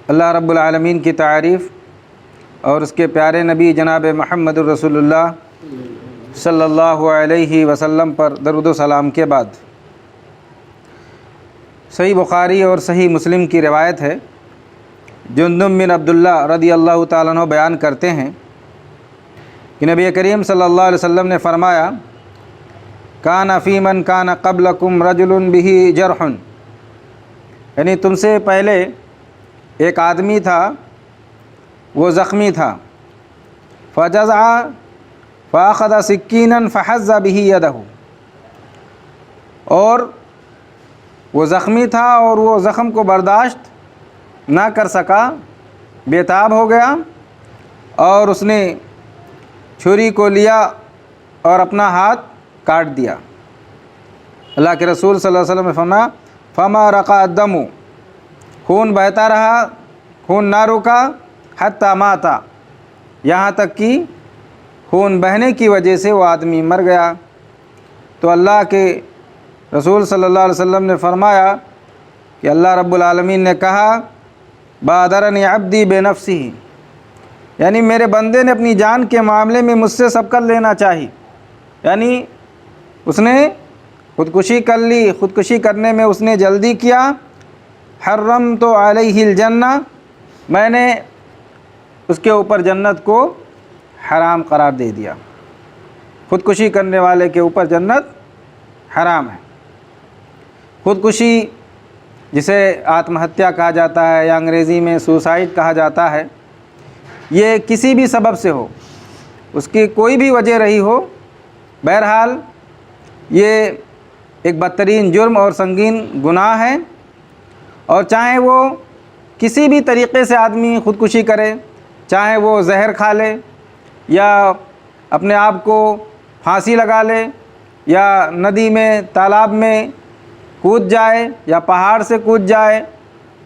اللہ رب العالمین کی تعریف اور اس کے پیارے نبی جناب محمد الرسول اللہ صلی اللہ علیہ وسلم پر درود و سلام کے بعد صحیح بخاری اور صحیح مسلم کی روایت ہے۔ جندب بن عبداللہ رضی اللہ تعالیٰ عنہ بیان کرتے ہیں کہ نبی کریم صلی اللہ علیہ وسلم نے فرمایا، کان فی من کان قبلکم رجل بہ جرح، یعنی تم سے پہلے ایک آدمی تھا، وہ زخمی تھا، فجزع فاخذ سکینا فحز بہ یدہ، اور وہ زخمی تھا اور وہ زخم کو برداشت نہ کر سکا، بے تاب ہو گیا اور اس نے چھری کو لیا اور اپنا ہاتھ کاٹ دیا۔ اللہ کے رسول صلی اللہ علیہ وسلم نے فرمایا، فما رقا الدم، خون بہتا رہا، خون نہ رکا، حتی ماتا، یہاں تک کہ خون بہنے کی وجہ سے وہ آدمی مر گیا۔ تو اللہ کے رسول صلی اللہ علیہ وسلم نے فرمایا کہ اللہ رب العالمین نے کہا، بادرنی عبدی بنفسہ، یعنی میرے بندے نے اپنی جان کے معاملے میں مجھ سے سبقت لینا چاہی، یعنی اس نے خودکشی کر لی، خودکشی کرنے میں اس نے جلدی کیا۔ حرمت علیہ الجنہ، میں نے اس کے اوپر جنت کو حرام قرار دے دیا، خودکشی کرنے والے کے اوپر جنت حرام ہے۔ خودکشی جسے آتم ہتیا کہا جاتا ہے یا انگریزی میں سوسائڈ کہا جاتا ہے، یہ کسی بھی سبب سے ہو، اس کی کوئی بھی وجہ رہی ہو، بہرحال یہ ایک بدترین جرم اور سنگین گناہ ہے، اور چاہے وہ کسی بھی طریقے سے آدمی خودکشی کرے، چاہے وہ زہر کھا لے یا اپنے آپ کو پھانسی لگا لے یا ندی میں تالاب میں کود جائے یا پہاڑ سے کود جائے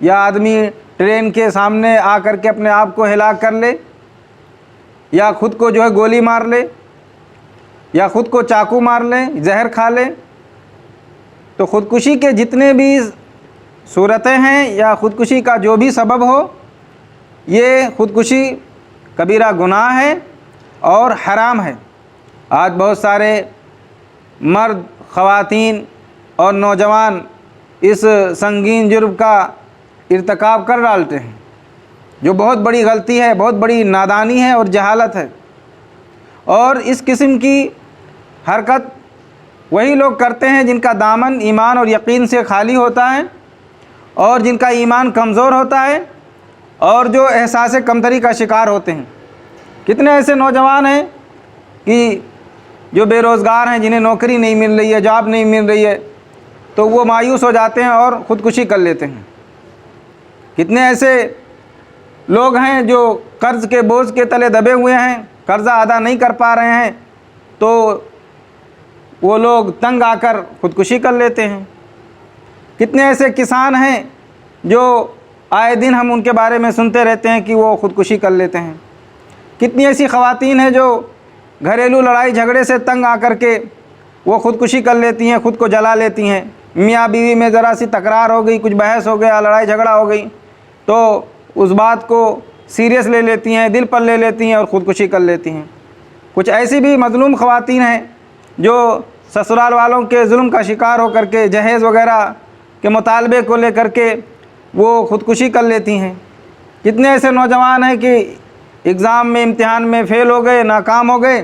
یا آدمی ٹرین کے سامنے آ کر کے اپنے آپ کو ہلاک کر لے یا خود کو گولی مار لے یا خود کو چاقو مار لے، زہر کھا لے، تو خودکشی کے جتنے بھی صورتیں ہیں یا خودکشی کا جو بھی سبب ہو، یہ خودکشی کبیرہ گناہ ہے اور حرام ہے۔ آج بہت سارے مرد، خواتین اور نوجوان اس سنگین جرم کا ارتکاب کر ڈالتے ہیں، جو بہت بڑی غلطی ہے، بہت بڑی نادانی ہے اور جہالت ہے۔ اور اس قسم کی حرکت وہی لوگ کرتے ہیں جن کا دامن ایمان اور یقین سے خالی ہوتا ہے اور جن کا ایمان کمزور ہوتا ہے اور جو احساس کمتری کا شکار ہوتے ہیں۔ کتنے ایسے نوجوان ہیں کہ جو بے روزگار ہیں، جنہیں نوکری نہیں مل رہی ہے، جاب نہیں مل رہی ہے، تو وہ مایوس ہو جاتے ہیں اور خودکشی کر لیتے ہیں۔ کتنے ایسے لوگ ہیں جو قرض کے بوجھ کے تلے دبے ہوئے ہیں، قرضہ ادا نہیں کر پا رہے ہیں، تو وہ لوگ تنگ آ کر خودکشی کر لیتے ہیں۔ کتنے ایسے کسان ہیں جو آئے دن ہم ان کے بارے میں سنتے رہتے ہیں کہ وہ خودکشی کر لیتے ہیں۔ کتنی ایسی خواتین ہیں جو گھریلو لڑائی جھگڑے سے تنگ آ کر کے وہ خودکشی کر لیتی ہیں، خود کو جلا لیتی ہیں۔ میاں بیوی میں ذرا سی تکرار ہو گئی، کچھ بحث ہو گیا، لڑائی جھگڑا ہو گئی، تو اس بات کو سیریس لے لیتی ہیں، دل پر لے لیتی ہیں اور خودکشی کر لیتی ہیں۔ کچھ ایسی بھی مظلوم خواتین ہیں جو سسرال والوں کے ظلم کا شکار ہو کر کے جہیز وغیرہ کے مطالبے کو لے کر کے وہ خودکشی کر لیتی ہیں۔ کتنے ایسے نوجوان ہیں کہ اگزام میں، امتحان میں فیل ہو گئے، ناکام ہو گئے،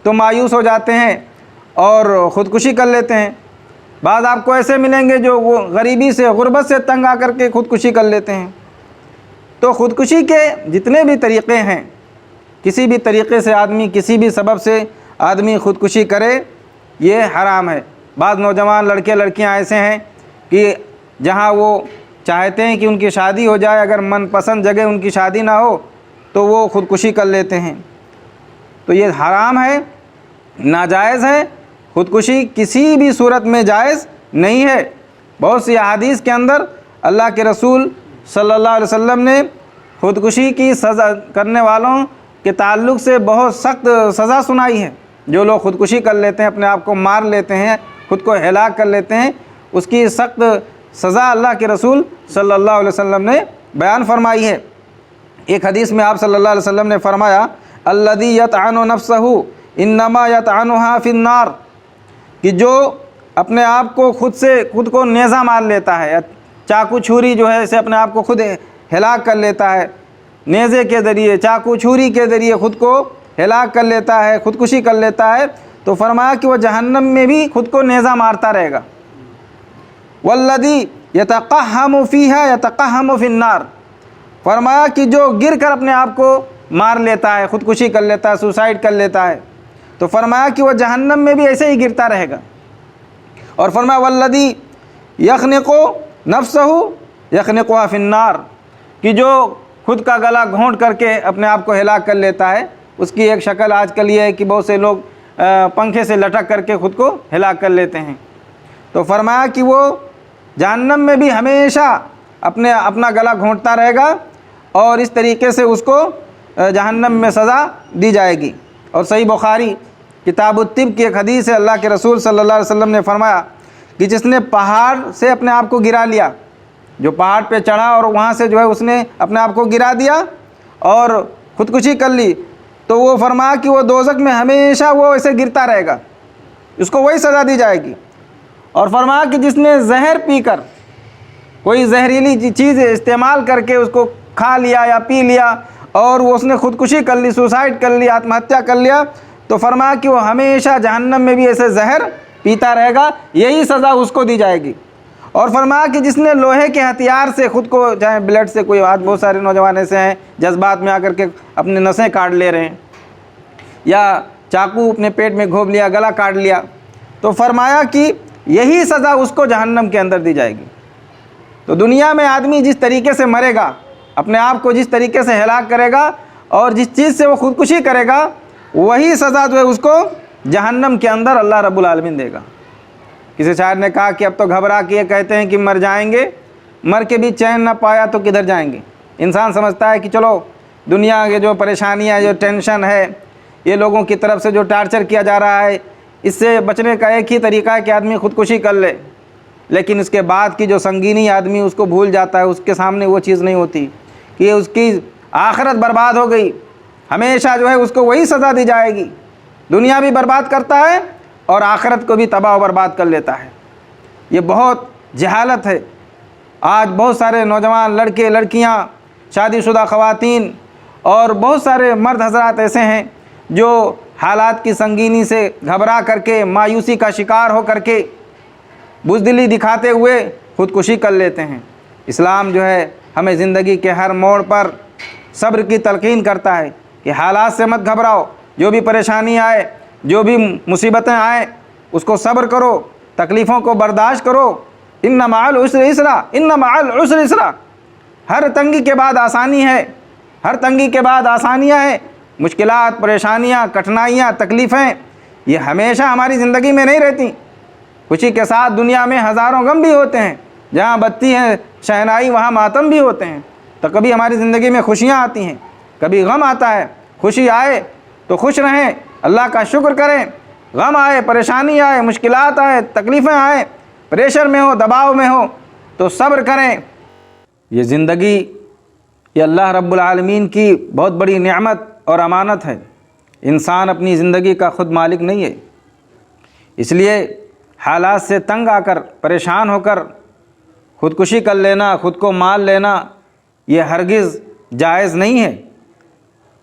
تو مایوس ہو جاتے ہیں اور خودکشی کر لیتے ہیں۔ بعض آپ کو ایسے ملیں گے جو وہ غریبی سے، غربت سے تنگ آ کر کے خودکشی کر لیتے ہیں۔ تو خودکشی کے جتنے بھی طریقے ہیں، کسی بھی طریقے سے آدمی، کسی بھی سبب سے آدمی خودکشی کرے، یہ حرام ہے۔ بعض نوجوان لڑکے لڑکیاں ایسے ہیں کہ جہاں وہ چاہتے ہیں کہ ان کی شادی ہو جائے، اگر من پسند جگہ ان کی شادی نہ ہو تو وہ خودکشی کر لیتے ہیں۔ تو یہ حرام ہے، ناجائز ہے۔ خودکشی کسی بھی صورت میں جائز نہیں ہے۔ بہت سی احادیث کے اندر اللہ کے رسول صلی اللہ علیہ وسلم نے خودکشی کی سزا کرنے والوں کے تعلق سے بہت سخت سزا سنائی ہے۔ جو لوگ خودکشی کر لیتے ہیں، اپنے آپ کو مار لیتے ہیں، خود کو ہلاک کر لیتے ہیں، اس کی سخت سزا اللہ کے رسول صلی اللہ علیہ وسلم نے بیان فرمائی ہے۔ ایک حدیث میں آپ صلی اللہ علیہ وسلم نے فرمایا الذی یطعن نفسہ انما یطعنھا فی النار، کہ جو اپنے آپ کو خود کو نیزہ مار لیتا ہے، چاقو چھری جو ہے اسے اپنے آپ کو خود ہلاک کر لیتا ہے، نیزے کے ذریعے چاقو چھری کے ذریعے خود کو ہلاک کر لیتا ہے، خودکشی کر لیتا ہے، تو فرمایا کہ وہ جہنم میں بھی خود کو نیزہ مارتا رہے گا۔ والذی یتقہم فیہا یتقہم فی النار، فرمایا کہ جو گر کر اپنے آپ کو مار لیتا ہے، خودکشی کر لیتا ہے، سوسائڈ کر لیتا ہے، تو فرمایا کہ وہ جہنم میں بھی ایسے ہی گرتا رہے گا۔ اور فرمایا والذی یخنق نفسہ یخنقھا فی النار، کہ جو خود کا گلا گھونٹ کر کے اپنے آپ کو ہلاک کر لیتا ہے، اس کی ایک شکل آج کل یہ ہے کہ بہت سے لوگ پنکھے سے لٹک کر کے خود کو ہلاک کر لیتے ہیں۔ تو فرمایا کہ وہ جہنم میں بھی ہمیشہ اپنا گلا گھونٹتا رہے گا، اور اس طریقے سے اس کو جہنم میں سزا دی جائے گی۔ اور صحیح بخاری کتاب الطب کی ایک حدیث ہے، اللہ کے رسول صلی اللہ علیہ وسلم نے فرمایا کہ جس نے پہاڑ سے اپنے آپ کو گرا لیا، جو پہاڑ پہ چڑھا اور وہاں سے جو ہے اس نے اپنے آپ کو گرا دیا اور خودکشی کر لی، تو وہ فرمایا کہ وہ دوزخ میں ہمیشہ وہ ایسے گرتا رہے گا، اس کو وہی سزا دی جائے گی۔ اور فرمایا کہ جس نے زہر پی کر، کوئی زہریلی چیز استعمال کر کے اس کو کھا لیا یا پی لیا اور وہ اس نے خودکشی کر لی، سوسائڈ کر لی، آتم ہتیا کر لیا، تو فرمایا کہ وہ ہمیشہ جہنم میں بھی ایسے زہر پیتا رہے گا، یہی سزا اس کو دی جائے گی۔ اور فرمایا کہ جس نے لوہے کے ہتھیار سے خود کو، چاہے بلیڈ سے، کوئی آج بہت سارے نوجوان ایسے ہیں جذبات میں آ کر کے اپنے نسیں کاٹ لے رہے ہیں، یا چاقو اپنے پیٹ میں گھوب لیا، گلا کاٹ لیا، تو فرمایا کہ یہی سزا اس کو جہنم کے اندر دی جائے گی۔ تو دنیا میں آدمی جس طریقے سے مرے گا، اپنے آپ کو جس طریقے سے ہلاک کرے گا اور جس چیز سے وہ خودکشی کرے گا، وہی سزا جو ہے اس کو جہنم کے اندر اللہ رب العالمین دے گا۔ کسی شاعر نے کہا کہ اب تو گھبرا کے یہ کہتے ہیں کہ مر جائیں گے، مر کے بھی چین نہ پایا تو کدھر جائیں گے۔ انسان سمجھتا ہے کہ چلو دنیا کے جو پریشانیاں، جو ٹینشن ہے، یہ لوگوں کی طرف سے جو ٹارچر کیا جا رہا ہے، اس سے بچنے کا ایک ہی طریقہ ہے کہ آدمی خودکشی کر لے، لیکن اس کے بعد کی جو سنگینی آدمی اس کو بھول جاتا ہے، اس کے سامنے وہ چیز نہیں ہوتی کہ اس کی آخرت برباد ہو گئی، ہمیشہ جو ہے اس کو وہی سزا دی جائے گی۔ دنیا بھی برباد کرتا ہے اور آخرت کو بھی تباہ و برباد کر لیتا ہے۔ یہ بہت جہالت ہے۔ آج بہت سارے نوجوان لڑکے، لڑکیاں، شادی شدہ خواتین اور بہت سارے مرد حضرات ایسے ہیں جو حالات کی سنگینی سے گھبرا کر کے، مایوسی کا شکار ہو کر کے، بزدلی دکھاتے ہوئے خودکشی کر لیتے ہیں۔ اسلام جو ہے ہمیں زندگی کے ہر موڑ پر صبر کی تلقین کرتا ہے کہ حالات سے مت گھبراؤ، جو بھی پریشانی آئے، جو بھی مصیبتیں آئیں، اس کو صبر کرو، تکلیفوں کو برداشت کرو۔ ان مع العسر یسرا، ان مع العسر یسرا، ہر تنگی کے بعد آسانی ہے، ہر تنگی کے بعد آسانیاں ہیں۔ مشکلات، پریشانیاں، کٹھنائیاں، تکلیفیں یہ ہمیشہ ہماری زندگی میں نہیں رہتی۔ خوشی کے ساتھ دنیا میں ہزاروں غم بھی ہوتے ہیں، جہاں بتی ہے شہنائی وہاں ماتم بھی ہوتے ہیں۔ تو کبھی ہماری زندگی میں خوشیاں آتی ہیں، کبھی غم آتا ہے۔ خوشی آئے تو خوش رہیں، اللہ کا شکر کریں، غم آئے، پریشانی آئے، مشکلات آئے، تکلیفیں آئیں، پریشر میں ہو، دباؤ میں ہو تو صبر کریں۔ یہ زندگی، یہ اللہ رب العالمین کی بہت بڑی نعمت اور امانت ہے۔ انسان اپنی زندگی کا خود مالک نہیں ہے، اس لیے حالات سے تنگ آ کر، پریشان ہو کر خودکشی کر لینا، خود کو مار لینا، یہ ہرگز جائز نہیں ہے۔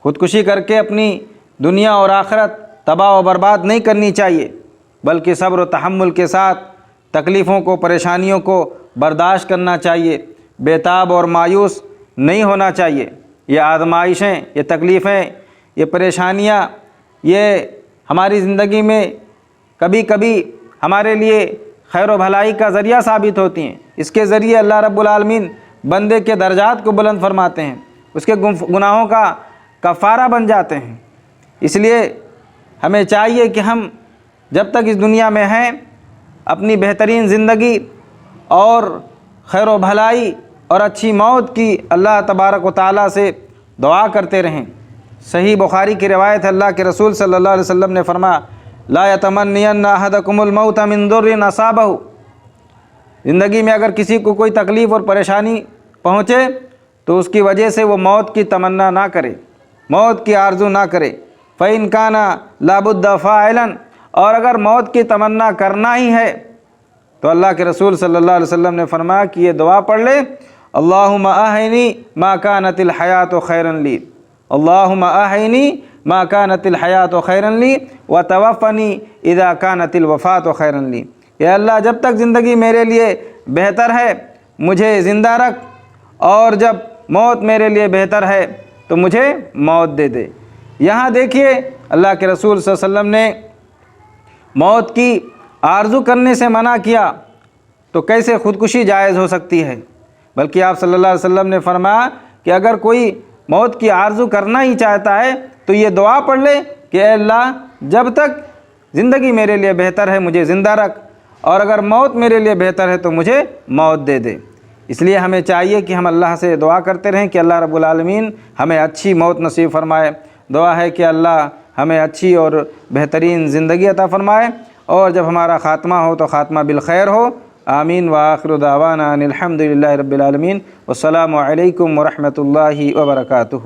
خودکشی کر کے اپنی دنیا اور آخرت تباہ و برباد نہیں کرنی چاہیے، بلکہ صبر و تحمل کے ساتھ تکلیفوں کو، پریشانیوں کو برداشت کرنا چاہیے، بےتاب اور مایوس نہیں ہونا چاہیے۔ یہ آزمائشیں، یہ تکلیفیں، یہ پریشانیاں، یہ ہماری زندگی میں کبھی کبھی ہمارے لیے خیر و بھلائی کا ذریعہ ثابت ہوتی ہیں۔ اس کے ذریعے اللہ رب العالمین بندے کے درجات کو بلند فرماتے ہیں، اس کے گناہوں کا کفارہ بن جاتے ہیں۔ اس لیے ہمیں چاہیے کہ ہم جب تک اس دنیا میں ہیں اپنی بہترین زندگی اور خیر و بھلائی اور اچھی موت کی اللہ تبارک و تعالیٰ سے دعا کرتے رہیں۔ صحیح بخاری کی روایت ہے، اللہ کے رسول صلی اللہ علیہ وسلم نے فرمایا لا یتمنین احدکم الموت من ضر اصابہ، زندگی میں اگر کسی کو کوئی تکلیف اور پریشانی پہنچے تو اس کی وجہ سے وہ موت کی تمنا نہ کرے، موت کی آرزو نہ کرے۔ فَإِنْ كَانَ لَابُدَّ فَاعِلًا، اور اگر موت کی تمنا کرنا ہی ہے تو اللہ کے رسول صلی اللہ علیہ وسلم نے فرمایا کہ یہ دعا پڑھ لے، اللہم احینی ما کانت الحیات خیرا لی، اللہم احینی ما کانت الحیات خیرا لی وتوفنی اذا کانت الوفات خیرا لی۔ یا اللہ جب تک زندگی میرے لیے بہتر ہے مجھے زندہ رکھ، اور جب موت میرے لیے بہتر ہے تو مجھے موت دے دے۔ یہاں دیکھیے اللہ کے رسول صلی اللہ علیہ وسلم نے موت کی آرزو کرنے سے منع کیا، تو کیسے خودکشی جائز ہو سکتی ہے؟ بلکہ آپ صلی اللہ علیہ وسلم نے فرمایا کہ اگر کوئی موت کی آرزو کرنا ہی چاہتا ہے تو یہ دعا پڑھ لے کہ اے اللہ جب تک زندگی میرے لیے بہتر ہے مجھے زندہ رکھ، اور اگر موت میرے لیے بہتر ہے تو مجھے موت دے دے۔ اس لیے ہمیں چاہیے کہ ہم اللہ سے دعا کرتے رہیں کہ اللہ رب العالمین ہمیں اچھی موت نصیب فرمائے۔ دعا ہے کہ اللہ ہمیں اچھی اور بہترین زندگی عطا فرمائے، اور جب ہمارا خاتمہ ہو تو خاتمہ بالخیر ہو۔ آمین وآخر دعوانا ان الحمد للہ رب العالمین، والسلام علیکم ورحمۃ اللہ وبرکاتہ۔